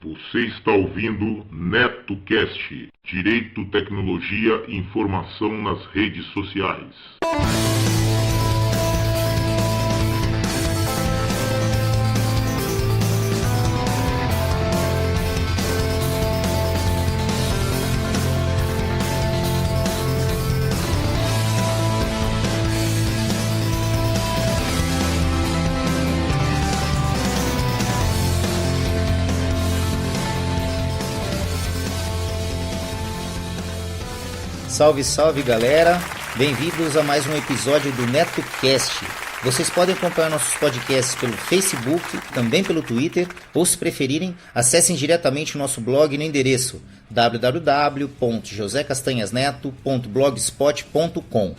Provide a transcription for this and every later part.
Você está ouvindo NetoCast, Direito, Tecnologia e Informação nas redes sociais. Salve, salve galera, bem-vindos a mais um episódio do NetoCast. Vocês podem acompanhar nossos podcasts pelo Facebook, também pelo Twitter, ou se preferirem, acessem diretamente o nosso blog no endereço www.josecastanhasneto.blogspot.com.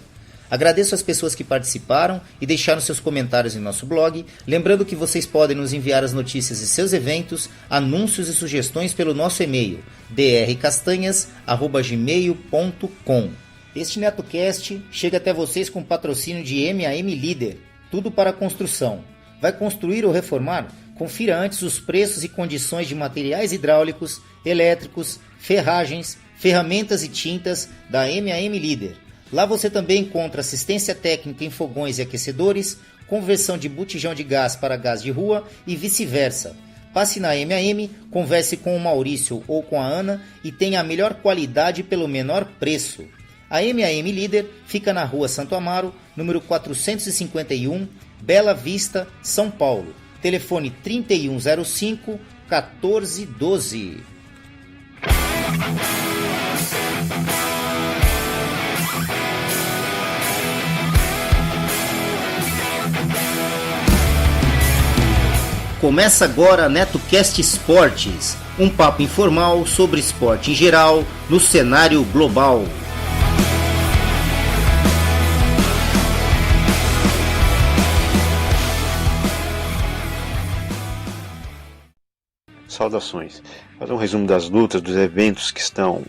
Agradeço às pessoas que participaram e deixaram seus comentários em nosso blog, lembrando que vocês podem nos enviar as notícias de seus eventos, anúncios e sugestões pelo nosso e-mail drcastanhas@gmail.com. Este NetoCast chega até vocês com patrocínio de MAM Líder, tudo para construção. Vai construir ou reformar? Confira antes os preços e condições de materiais hidráulicos, elétricos, ferragens, ferramentas e tintas da MAM Líder. Lá você também encontra assistência técnica em fogões e aquecedores, conversão de botijão de gás para gás de rua e vice-versa. Passe na MAM, converse com o Maurício ou com a Ana e tenha a melhor qualidade pelo menor preço. A MAM Líder fica na Rua Santo Amaro, número 451, Bela Vista, São Paulo. Telefone 3105-1412. Começa agora a NetoCast Esportes, um papo informal sobre esporte em geral, no cenário global. Saudações. Fazer um resumo das lutas, dos eventos que estão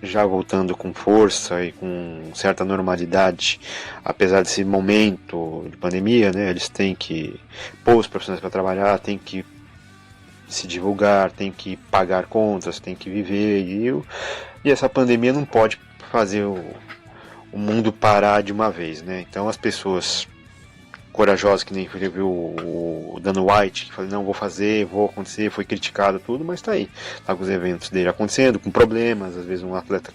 já voltando com força e com certa normalidade, apesar desse momento de pandemia, né? Eles têm que pôr os profissionais para trabalhar, têm que se divulgar, têm que pagar contas, têm que viver, e essa pandemia não pode fazer o mundo parar de uma vez, né? Então as pessoas corajosas, que nem viu o Dana White, que falou, não, vou fazer, vou acontecer, foi criticado tudo, mas tá aí, tá com os eventos dele acontecendo, com problemas, às vezes um atleta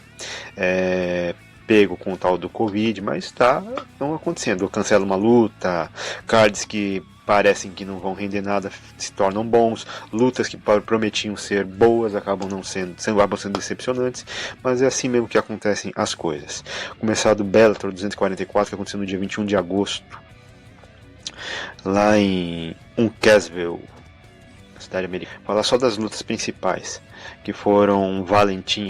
pego com o tal do Covid, mas não acontecendo, cancela uma luta, cards que parecem que não vão render nada se tornam bons, lutas que prometiam ser boas acabam sendo decepcionantes, mas é assim mesmo que acontecem as coisas. Começado o Bellator 244, que aconteceu no dia 21 de agosto, lá em Uncasville, cidade americana. Falar só das lutas principais, que foram Valentin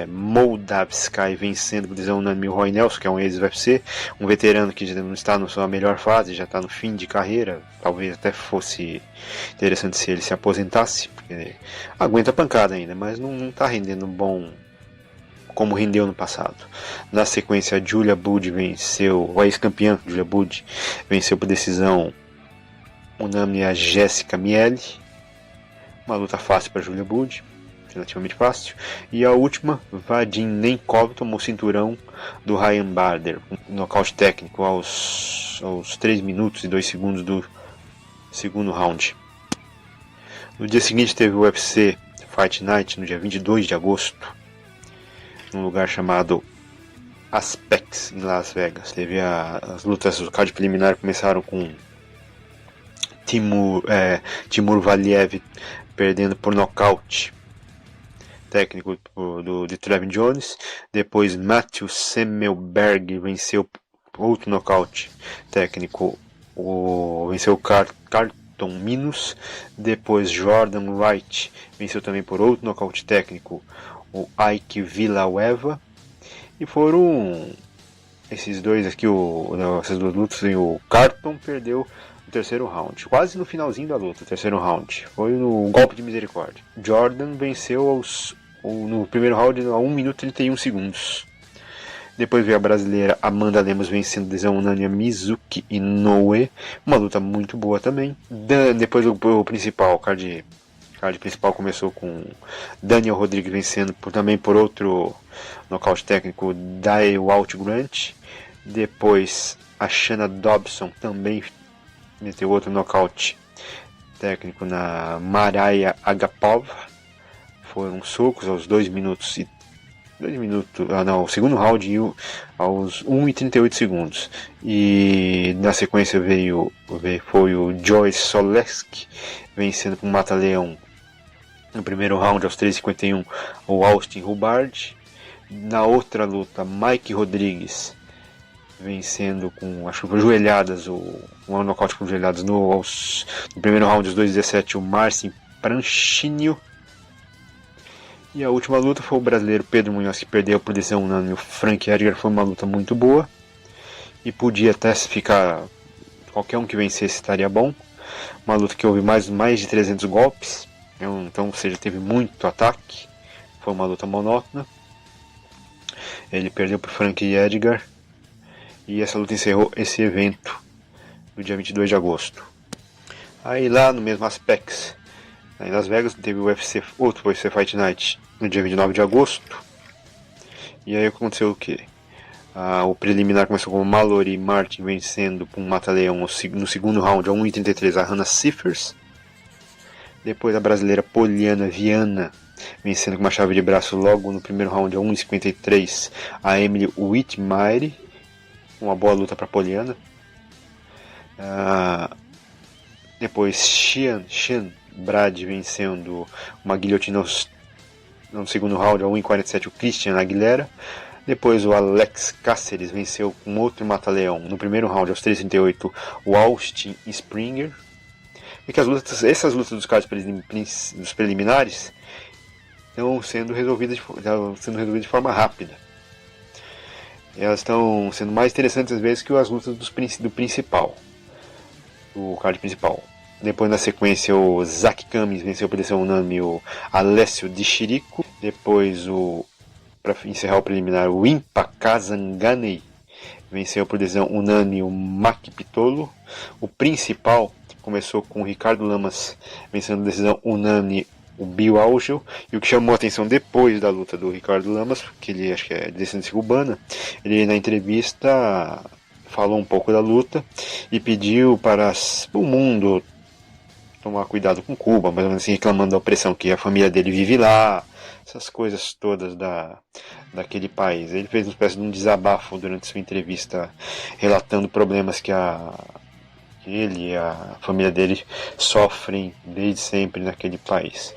Moldavsky vencendo por decisão unânime o Roy Nelson, que é um ex-UFC, um veterano que já não está na sua melhor fase, já está no fim de carreira. Talvez até fosse interessante se ele se aposentasse, porque aguenta pancada ainda, mas não está rendendo bom como rendeu no passado. Na sequência, Julia Budd venceu, a ex-campeã Julia Budd venceu por decisão unânime a Jessica Miele. Uma luta fácil para Julia Budd, relativamente fácil. E a última, Vadim Nemkov tomou o cinturão do Ryan Bader, um nocaute técnico aos 3 minutos e 2 segundos do segundo round. No dia seguinte teve o UFC Fight Night, no dia 22 de agosto, num lugar chamado Apex, em Las Vegas. Teve as lutas do card preliminar, começaram com Timur Valiev perdendo por nocaute técnico de Trevin Jones. Depois Matthew Semmelberg venceu outro nocaute técnico, venceu o Carlton Minus. Depois Jordan Wright venceu também por outro nocaute técnico, o Ike Villanueva. E foram esses dois aqui, essas duas lutas, e o Carlton perdeu o terceiro round, quase no finalzinho da luta, o terceiro round, foi no golpe de misericórdia. Jordan venceu no primeiro round a 1 minuto e 31 segundos. Depois veio a brasileira Amanda Lemos vencendo decisão unânime Mizuki Inoue, uma luta muito boa também. Depois o principal, card O card principal começou com Daniel Rodrigues vencendo também por outro nocaute técnico, Daiwalt Grant. Depois a Shanna Dobson também meteu outro nocaute técnico na Maraya Agapova. Foram socos aos 2 minutos e o segundo round aos 1 e 38 segundos. E na sequência foi o Joyce Soleski vencendo com mata-leão no primeiro round aos 3,51 o Austin Hubbard. Na outra luta, Mike Rodrigues vencendo com, acho que foi joelhadas, um nocaute com joelhadas no primeiro round aos 2,17 o Marcin Pranchinho. E a última luta foi o brasileiro Pedro Munhoz, que perdeu por decisão unânime o Frank Edgar. Foi uma luta muito boa e podia até ficar, qualquer um que vencesse estaria bom. Uma luta que houve mais de 300 golpes, então, ou seja, teve muito ataque. Foi uma luta monótona. Ele perdeu para o Frank Edgar e essa luta encerrou esse evento do dia 22 de agosto. Aí lá no mesmo Apex, em Las Vegas, teve o outro UFC Fight Night no dia 29 de agosto. E aí aconteceu o que? O preliminar começou com o Mallory Martin vencendo com um mata-leão no segundo round a 1,33 a Hannah Cifers. Depois a brasileira Poliana Viana vencendo com uma chave de braço logo no primeiro round a 1,53 a Emily Whitmire. Uma boa luta para Poliana. Depois Xian Brad vencendo uma guilhotina no segundo round a 1,47 o Christian Aguilera. Depois o Alex Cáceres venceu com outro mata-leão no primeiro round aos 3,38 o Austin Springer. E que essas lutas dos cards dos preliminares estão sendo resolvidas de forma rápida. Elas estão sendo mais interessantes às vezes que as lutas do principal, do card principal. Depois na sequência o Zach Cummings venceu por decisão unânime o Alessio Di Chirico. Depois para encerrar o preliminar, o Impa Kazanganei venceu por decisão unânime o Mac Pitolo. O principal começou com o Ricardo Lamas vencendo por decisão unânime o Bill Auschel. E o que chamou a atenção depois da luta do Ricardo Lamas, que ele acho que é de descendência cubana, ele na entrevista falou um pouco da luta e pediu para o mundo tomar cuidado com Cuba, mais ou menos assim, reclamando da opressão que a família dele vive lá, essas coisas todas daquele país. Ele fez uma espécie de um desabafo durante sua entrevista, relatando problemas que ele e a família dele sofrem desde sempre naquele país.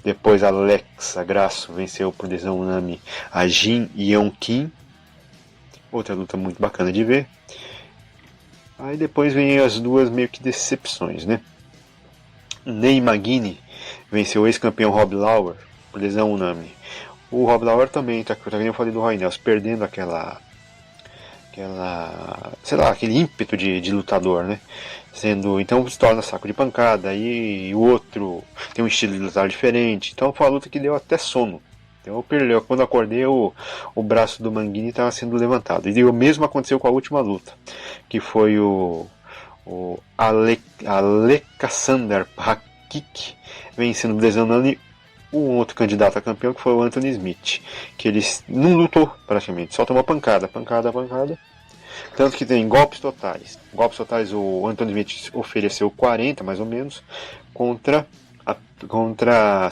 Depois Alexa Grasso venceu por decisão unânime a Jin Yeon Kim, outra luta muito bacana de ver. Aí depois vem as duas meio que decepções, né? Ney Magini venceu o ex-campeão Rob Lauer por decisão unânime. O Rob Lauer também, eu falei do Roy Nelson, perdendo aquele ímpeto de lutador, né? Então se torna saco de pancada, e o outro tem um estilo de lutar diferente. Então foi uma luta que deu até sono. Então quando acordei, o braço do Manguini estava sendo levantado. E o mesmo aconteceu com a última luta, que foi o Aleksander Hakik vencendo o desenhando um outro candidato a campeão, que foi o Anthony Smith, que ele não lutou praticamente, só tomou pancada. Tanto que tem golpes totais. O Anthony Smith ofereceu 40 mais ou menos contra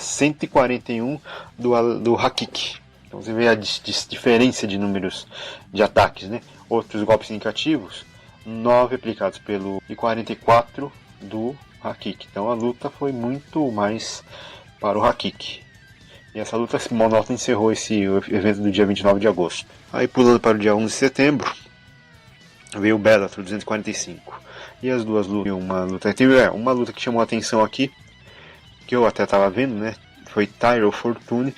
141 do Hakik. Então você vê a diferença de números de ataques, né? Outros golpes indicativos, 9 aplicados e 44 do Hakik. Então a luta foi muito mais para o Hakik. E essa luta monótona encerrou esse evento do dia 29 de agosto. Aí pulando para o dia 11 de setembro, veio o Bellator 245. E as duas lutas, uma luta que chamou a atenção aqui, que eu até estava vendo, né? Foi Tyrell Fortune.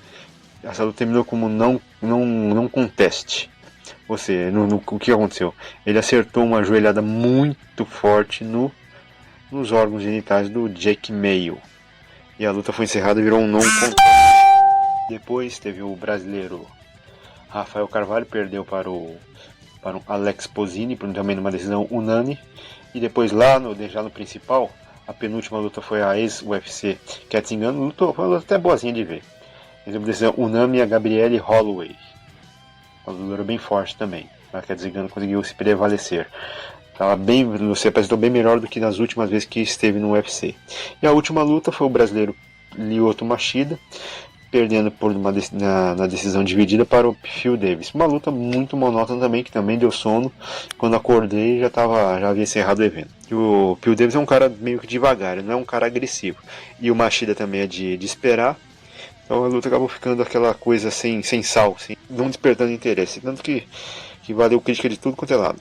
Essa luta terminou como não conteste. Ou seja, o que aconteceu? Ele acertou uma joelhada muito forte nos órgãos genitais do Jake Mayo. E a luta foi encerrada e virou um não conteste. Depois teve o brasileiro Rafael Carvalho, perdeu para o Alex Posini, também numa decisão unânime. E depois já no principal, a penúltima luta foi a ex-UFC Cat Zingano, foi uma luta até boazinha de ver. Eles decisão unânime a Gabrielle Holloway. Uma luta bem forte também. A Cat Zingano conseguiu se prevalecer. Você apresentou bem melhor do que nas últimas vezes que esteve no UFC. E a última luta foi o brasileiro Lyoto Machida, perdendo na decisão dividida para o Phil Davis. Uma luta muito monótona também, que também deu sono. Quando acordei já havia encerrado o evento. E o Phil Davis é um cara meio que devagar, ele não é um cara agressivo. E o Machida também é de esperar. Então a luta acabou ficando aquela coisa sem sal, não despertando interesse. Tanto que valeu crítica de tudo quanto é lado.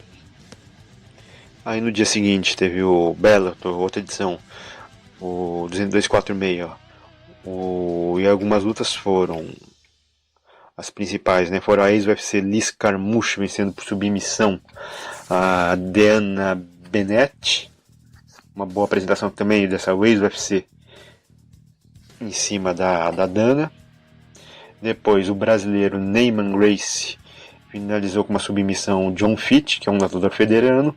Aí no dia seguinte teve o Bellator, outra edição, o 246, e algumas lutas foram as principais, né? Foram a ex-UFC Liz Carmouche vencendo por submissão a Deanna Bennett, uma boa apresentação também dessa ex-UFC em cima da Dana. Depois o brasileiro Neyman Gracie finalizou com uma submissão John Fitch, que é um lutador federano,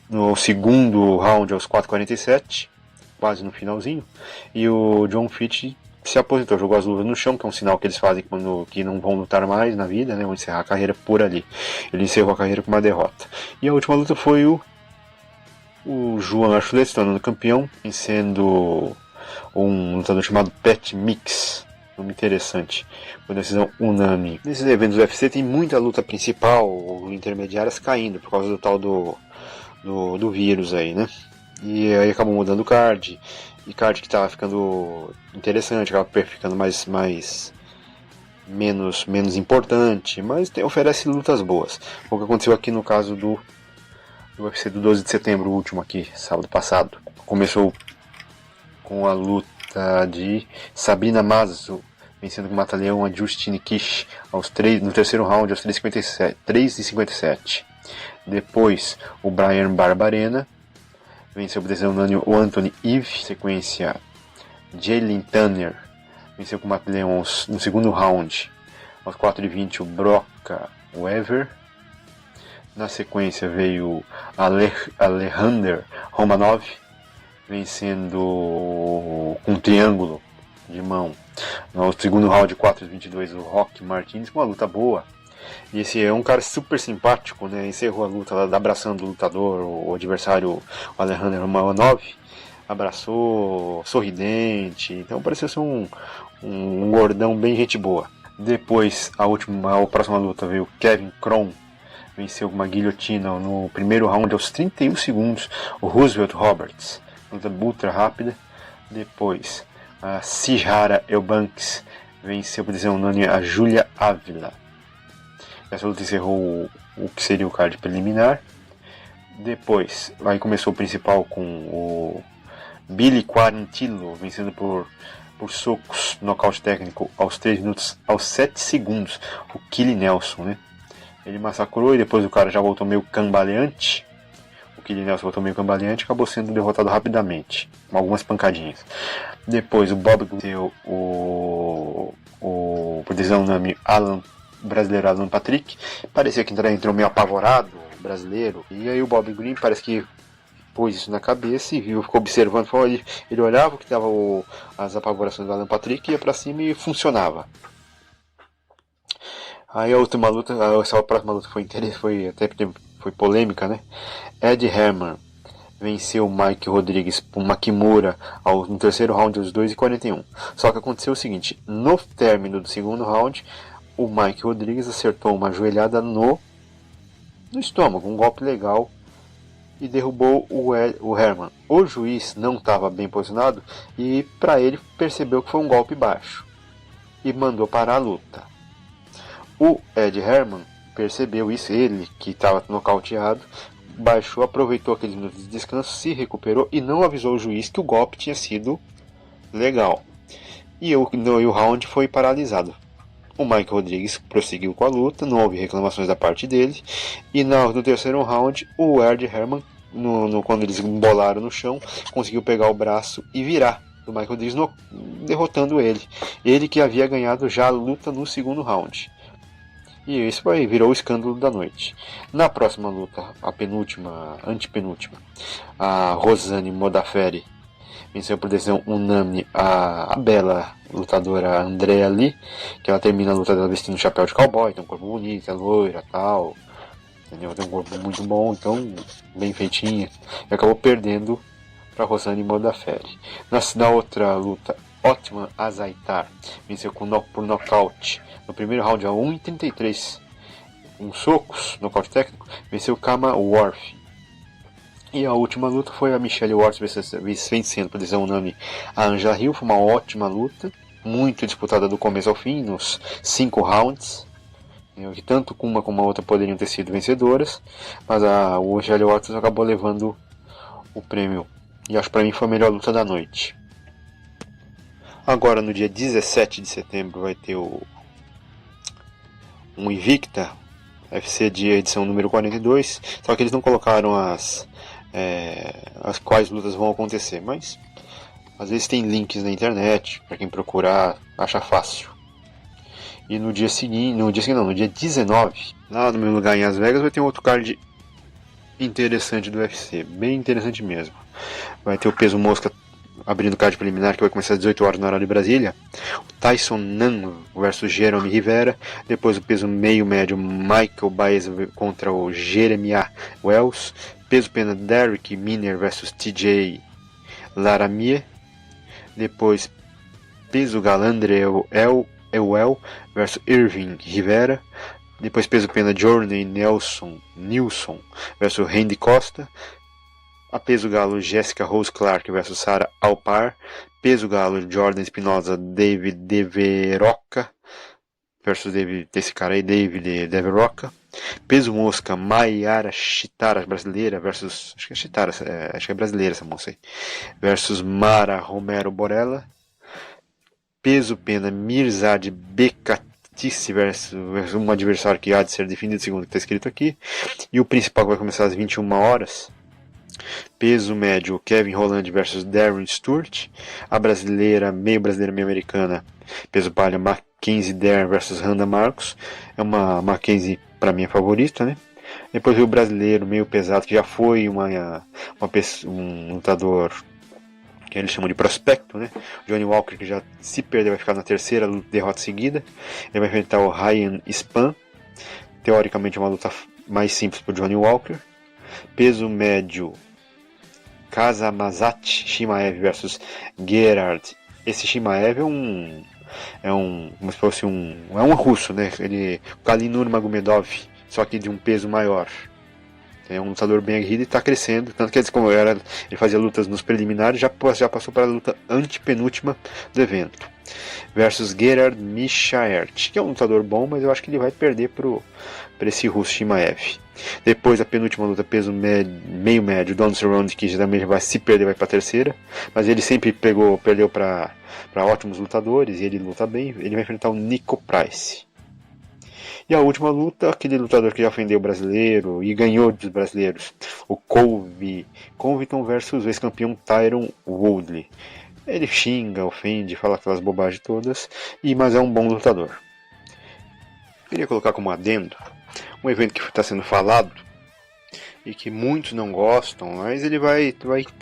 no segundo round aos 4:47, quase no finalzinho, e o John Fitch se aposentou, jogou as luvas no chão, que é um sinal que eles fazem que não vão lutar mais na vida, né, vão encerrar a carreira por ali. Ele encerrou a carreira com uma derrota. E a última luta foi o João Archuleta, se tornando campeão, vencendo um lutador chamado Pat Mix. Nome interessante, foi decisão unânime. Nesses eventos do UFC tem muita luta principal ou intermediárias caindo por causa do tal do vírus aí, né? E aí acabou mudando o card, e card que estava ficando interessante, acaba ficando menos importante, mas oferece lutas boas. O que aconteceu aqui no caso do UFC do 12 de setembro, o último aqui, sábado passado. Começou com a luta de Sabrina Mazo vencendo com mata-leão a Justine Kish no terceiro round aos 3:57. Depois o Brian Barbarena venceu por decisão unânime o Anthony Eve. Sequência, Jalen Tanner venceu com mata-leão no segundo round aos 4:20 o Broca Weaver. Na sequência veio Alejandro Romanov vencendo com um triângulo de mão no segundo round 4:22 o Rock Martins, com uma luta boa. E esse é um cara super simpático, né? Encerrou a luta lá, abraçando o lutador, o adversário, o Alejandro Romanov, abraçou, sorridente, então pareceu ser um gordão bem gente boa. Depois a próxima luta veio Kevin Kron, venceu com uma guilhotina no primeiro round aos 31 segundos o Roosevelt Roberts, luta ultra rápida. Depois a Sijara Eubanks venceu por decisão unânime a Julia Ávila. Essa luta encerrou o que seria o card preliminar. Depois aí começou o principal com o Billy Quarantillo vencendo por socos, nocaute técnico aos 3 minutos aos 7 segundos o Killy Nelson, né? Ele massacrou e depois o cara já voltou meio cambaleante. O Killy Nelson voltou meio cambaleante e acabou sendo derrotado rapidamente, com algumas pancadinhas. Depois o Bob deu por decisão unânime o brasileiro Alan Patrick. Parecia que entrou meio apavorado, o brasileiro. E aí o Bob Green parece que pôs isso na cabeça e ficou observando. Ele olhava o que dava as apavorações do Alan Patrick, ia pra cima e funcionava. Aí essa próxima luta foi polêmica, né? Ed Herman venceu Mike Rodrigues por uma Kimura no terceiro round aos 2:41. Só que aconteceu o seguinte: no término do segundo round, o Mike Rodrigues acertou uma joelhada no estômago, um golpe legal, e derrubou o Herman. O juiz não estava bem posicionado e para ele percebeu que foi um golpe baixo e mandou parar a luta. O Ed Herman percebeu isso, ele que estava nocauteado, baixou, aproveitou aqueles minutos de descanso, se recuperou e não avisou o juiz que o golpe tinha sido legal. E o round foi paralisado. O Mike Rodrigues prosseguiu com a luta, não houve reclamações da parte dele. E no terceiro round, o Ed Herman, quando eles embolaram no chão, conseguiu pegar o braço e virar do Mike Rodrigues, derrotando ele. Ele que havia ganhado já a luta no segundo round. E isso virou o escândalo da noite. Na próxima luta, a antepenúltima, a Rosane Modafferi venceu por decisão unânime a bela lutadora Andrea Lee, que ela termina a luta dela vestindo um chapéu de cowboy, tem um corpo bonito, é loira, tal, entendeu? Tem um corpo muito bom, então bem feitinha, e acabou perdendo para Rosane Modafferi. Na outra luta, Otman Azaitar venceu por nocaute no primeiro round a 1:33, com socos, nocaute técnico, venceu Kama Worth. E a última luta foi a Michelle Worth vencendo por decisão unânime a Anja Hill. Foi uma ótima luta, muito disputada do começo ao fim, nos 5 rounds, que tanto uma como a outra poderiam ter sido vencedoras, mas a Michelle Worth acabou levando o prêmio, e acho que para mim foi a melhor luta da noite. Agora no dia 17 de setembro vai ter um Invicta UFC de edição número 42, só que eles não colocaram as quais lutas vão acontecer, mas às vezes tem links na internet, para quem procurar, acha fácil. E no dia 19, lá no meu lugar em Las Vegas, vai ter um outro card interessante do UFC, bem interessante mesmo. Vai ter o peso mosca abrindo o card preliminar, que vai começar às 18 horas na hora de Brasília. O Tyson Nam versus Jeremy Rivera. Depois o peso meio médio, Michael Baez contra o Jeremiah Wells. Peso pena, Derek Miner versus TJ Laramie. Depois peso galandre, Ewell versus Irving Rivera. Depois peso pena, Jordan Nilson versus Randy Costa. A peso galo, Jessica Rose Clark versus Sarah Alpar. Peso galo, Jordan Espinosa, David Deveroca versus David Deveroca. Peso mosca, Mayara Chitara, brasileira, versus... Acho que é Chitara, acho que é brasileira essa moça aí. Versus Mara Romero Borella. Peso pena, Mirzad Bekatice versus um adversário que há de ser definido, segundo o que está escrito aqui. E o principal que vai começar às 21 horas. Peso médio, Kevin Holland versus Darren Stewart. A brasileira, meio americana, peso palha, Mackenzie Dern versus Randa Marcos. É uma Mackenzie, para mim, a favorita, né? Depois o brasileiro, meio pesado, que já foi um lutador que eles chamam de prospecto, né? Johnny Walker, que já se perder vai ficar na terceira derrota seguida. Ele vai enfrentar o Ryan Spann. Teoricamente uma luta mais simples para o Johnny Walker. Peso médio, Kazamazat Shimaev versus Gerard. Esse Shimaev como se fosse um russo, né? O Kalin Nurmagomedov, só que de um peso maior. É um lutador bem aguerrido e está crescendo. Tanto que ele fazia lutas nos preliminares, já passou para a luta antepenúltima do evento. Versus Gerard Mishaert, que é um lutador bom, mas eu acho que ele vai perder para esse russo Shimaev. Depois a penúltima luta, peso meio médio, Don Cerrone, que também já vai se perder, vai para a terceira. Mas ele sempre perdeu para ótimos lutadores e ele luta bem. Ele vai enfrentar o Nico Price. E a última luta, aquele lutador que já ofendeu o brasileiro e ganhou dos brasileiros, o Covington versus o ex-campeão Tyron Woodley. Ele xinga, ofende, fala aquelas bobagens todas, mas é um bom lutador. Queria colocar como adendo um evento que está sendo falado e que muitos não gostam, mas ele vai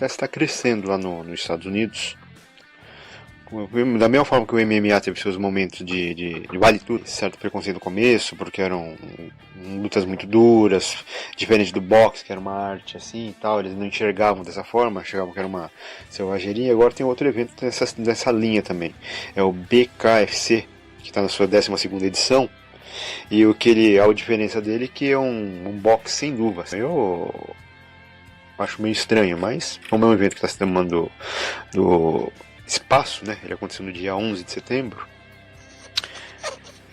estar crescendo lá nos Estados Unidos. Da mesma forma que o MMA teve seus momentos de vale tudo, certo preconceito no começo, porque eram lutas muito duras, diferente do boxe, que era uma arte assim e tal, eles não enxergavam dessa forma, achavam que era uma selvageria. Agora tem outro evento dessa linha também, é o BKFC, que está na sua 12ª edição, e a diferença dele é que é um boxe sem luvas. Eu acho meio estranho, mas como é um evento que está se tomando do espaço, né? Ele aconteceu no dia 11 de setembro,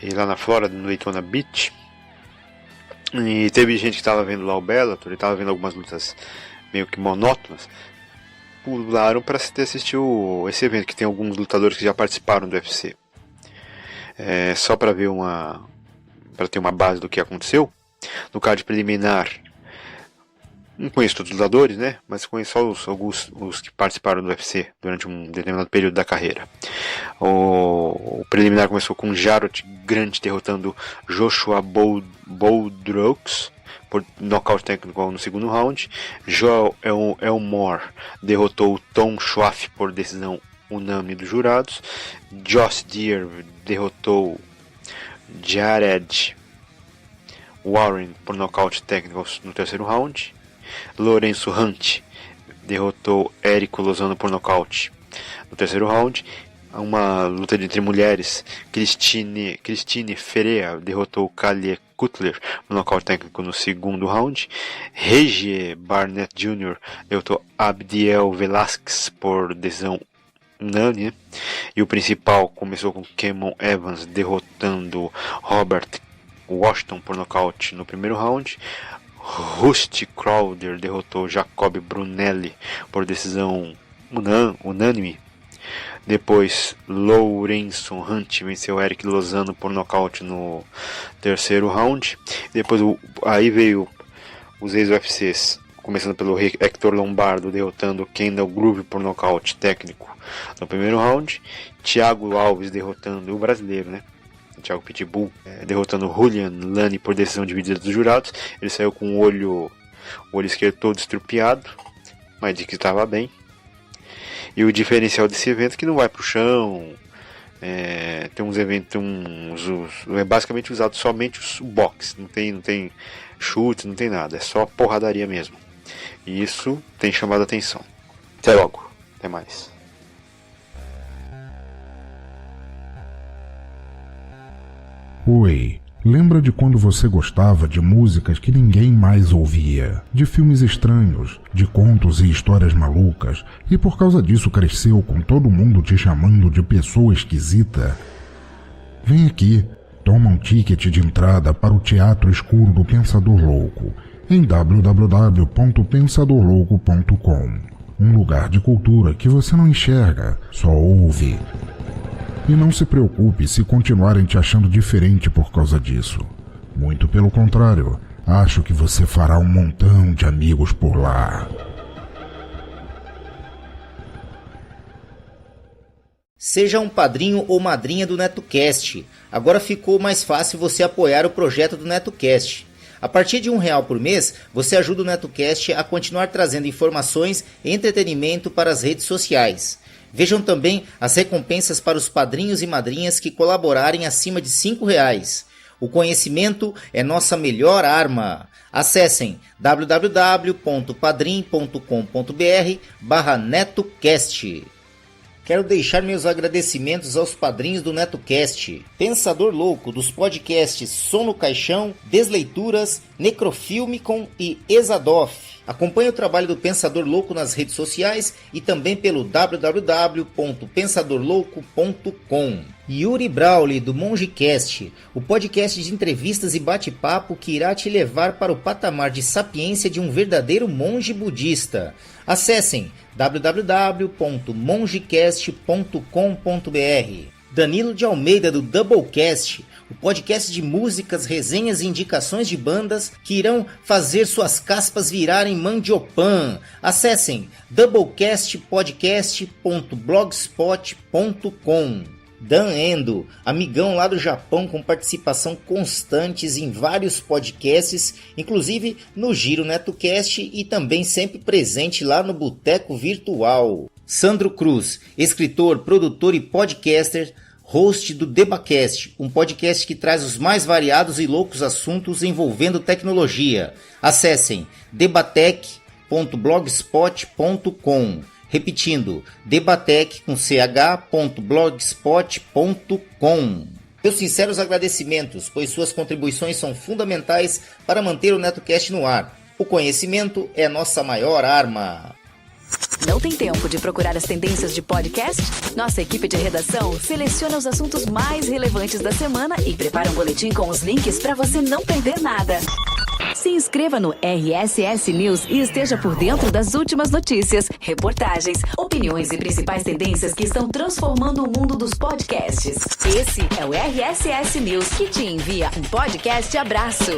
e lá na Flórida, no Daytona Beach, e teve gente que estava vendo lá o Bellator, e estava vendo algumas lutas meio que monótonas, pularam para assistir esse evento, que tem alguns lutadores que já participaram do UFC. Só para ver para ter uma base do que aconteceu. No card preliminar, não conheço todos os lutadores, né? Mas conheço só os que participaram do UFC durante um determinado período da carreira. O preliminar começou com Jarrett Grant derrotando Joshua Boudreaux. por nocaute técnico no segundo round. Joel Elmore derrotou o Tom Schwaff por decisão unânime dos jurados. Josh Deere derrotou Jared Warren por nocaute técnico no terceiro round. Lourenço Hunt derrotou Érico Lozano por nocaute no terceiro round. Uma luta entre mulheres, Christine Ferreira derrotou Kalia Cutler no nocaute técnico no segundo round. Regie Barnett Jr. derrotou Abdiel Velasquez por decisão unânime. E o principal começou com Cameron Evans derrotando Robert Washington por nocaute no primeiro round. Rusty Crowder derrotou Jacob Brunelli por decisão unânime. Depois, Lourenço Hunt venceu Eric Lozano por nocaute no terceiro round. Depois, aí veio os ex-UFCs, começando pelo Hector Lombardo derrotando Kendall Groove por nocaute técnico no primeiro round. Thiago Alves derrotando o brasileiro, né? Thiago Pitbull, derrotando Julian Lani por decisão dividida dos jurados. Ele saiu com o olho esquerdo todo estrupiado, mas disse que estava bem. E o diferencial desse evento é que não vai pro chão, tem uns eventos, é basicamente usado somente o boxe, não tem chute, não tem nada, é só porradaria mesmo. E isso tem chamado a atenção. Até logo, até mais. Oi, lembra de quando você gostava de músicas que ninguém mais ouvia, de filmes estranhos, de contos e histórias malucas, e por causa disso cresceu com todo mundo te chamando de pessoa esquisita? Vem aqui, toma um ticket de entrada para o Teatro Escuro do Pensador Louco, em www.pensadorlouco.com. Um lugar de cultura que você não enxerga, só ouve. E não se preocupe se continuarem te achando diferente por causa disso. Muito pelo contrário, acho que você fará um montão de amigos por lá. Seja um padrinho ou madrinha do NetoCast. Agora ficou mais fácil você apoiar o projeto do NetoCast. A partir de R$1 por mês, você ajuda o NetoCast a continuar trazendo informações e entretenimento para as redes sociais. Vejam também as recompensas para os padrinhos e madrinhas que colaborarem acima de R$5. O conhecimento é nossa melhor arma. Acessem www.padrim.com.br/NetoCast. Quero deixar meus agradecimentos aos padrinhos do NetoCast. Pensador Louco, dos podcasts Som no Caixão, Desleituras, Necrofilmicon e Exadoff. Acompanhe o trabalho do Pensador Louco nas redes sociais e também pelo www.pensadorlouco.com. Yuri Brawley, do MongeCast, o podcast de entrevistas e bate-papo que irá te levar para o patamar de sapiência de um verdadeiro monge budista. Acessem www.mongecast.com.br. Danilo de Almeida, do Doublecast, o podcast de músicas, resenhas e indicações de bandas que irão fazer suas caspas virarem mandiopan. Acessem doublecastpodcast.blogspot.com. Dan Endo, amigão lá do Japão com participação constantes em vários podcasts, inclusive no Giro NetoCast e também sempre presente lá no Boteco Virtual. Sandro Cruz, escritor, produtor e podcaster, host do Debacast, um podcast que traz os mais variados e loucos assuntos envolvendo tecnologia. Acessem debatec.blogspot.com. Repetindo, debatec.blogspot.com. Meus sinceros agradecimentos, pois suas contribuições são fundamentais para manter o NetoCast no ar. O conhecimento é nossa maior arma. Não tem tempo de procurar as tendências de podcast? Nossa equipe de redação seleciona os assuntos mais relevantes da semana e prepara um boletim com os links para você não perder nada. Se inscreva no RSS News e esteja por dentro das últimas notícias, reportagens, opiniões e principais tendências que estão transformando o mundo dos podcasts. Esse é o RSS News, que te envia um podcast abraço.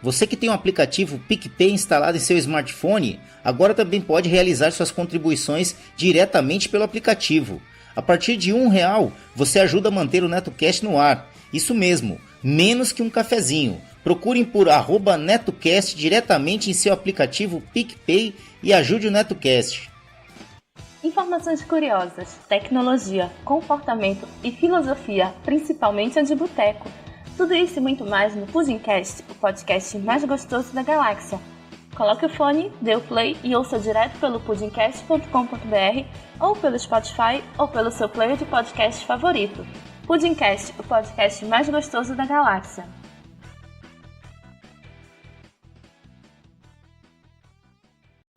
Você que tem o aplicativo PicPay instalado em seu smartphone, agora também pode realizar suas contribuições diretamente pelo aplicativo. A partir de R$1, você ajuda a manter o NetoCast no ar. Isso mesmo, menos que um cafezinho. Procurem por @NetoCast diretamente em seu aplicativo PicPay e ajude o NetoCast. Informações curiosas, tecnologia, comportamento e filosofia, principalmente a de boteco. Tudo isso e muito mais no Pudimcast, o podcast mais gostoso da galáxia. Coloque o fone, dê o play e ouça direto pelo pudimcast.com.br ou pelo Spotify ou pelo seu player de podcast favorito. Pudimcast, o podcast mais gostoso da galáxia.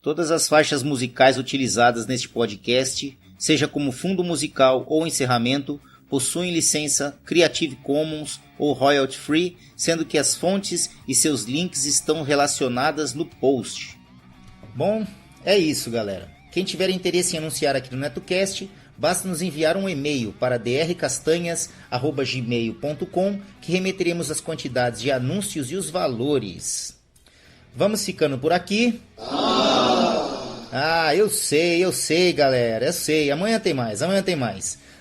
Todas as faixas musicais utilizadas neste podcast, seja como fundo musical ou encerramento, possuem licença Creative Commons ou Royalty Free, sendo que as fontes e seus links estão relacionadas no post. Bom, é isso, galera. Quem tiver interesse em anunciar aqui no NetoCast, basta nos enviar um e-mail para drcastanhas@gmail.com que remeteremos as quantidades de anúncios e os valores. Vamos ficando por aqui. Eu sei, galera, eu sei. Amanhã tem mais.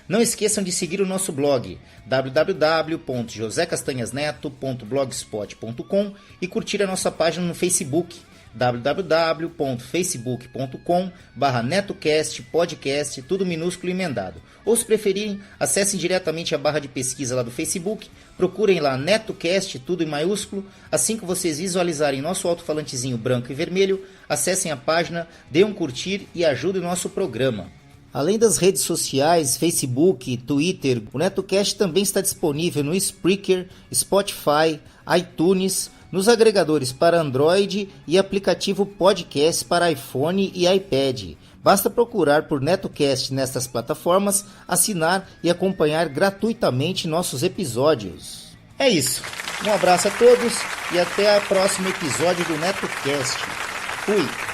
Não esqueçam de seguir o nosso blog www.josecastanhasneto.blogspot.com e curtir a nossa página no Facebook www.facebook.com/NetoCast podcast, tudo minúsculo e emendado. Ou se preferirem, acessem diretamente a barra de pesquisa lá do Facebook, procurem lá NetoCast, tudo em maiúsculo. Assim que vocês visualizarem nosso alto-falantezinho branco e vermelho, acessem a página, dêem um curtir e ajudem o nosso programa. Além das redes sociais, Facebook, Twitter, o NetoCast também está disponível no Spreaker, Spotify, iTunes, nos agregadores para Android e aplicativo podcast para iPhone e iPad. Basta procurar por NetoCast nestas plataformas, assinar e acompanhar gratuitamente nossos episódios. É isso. Um abraço a todos e até o próximo episódio do NetoCast. Fui!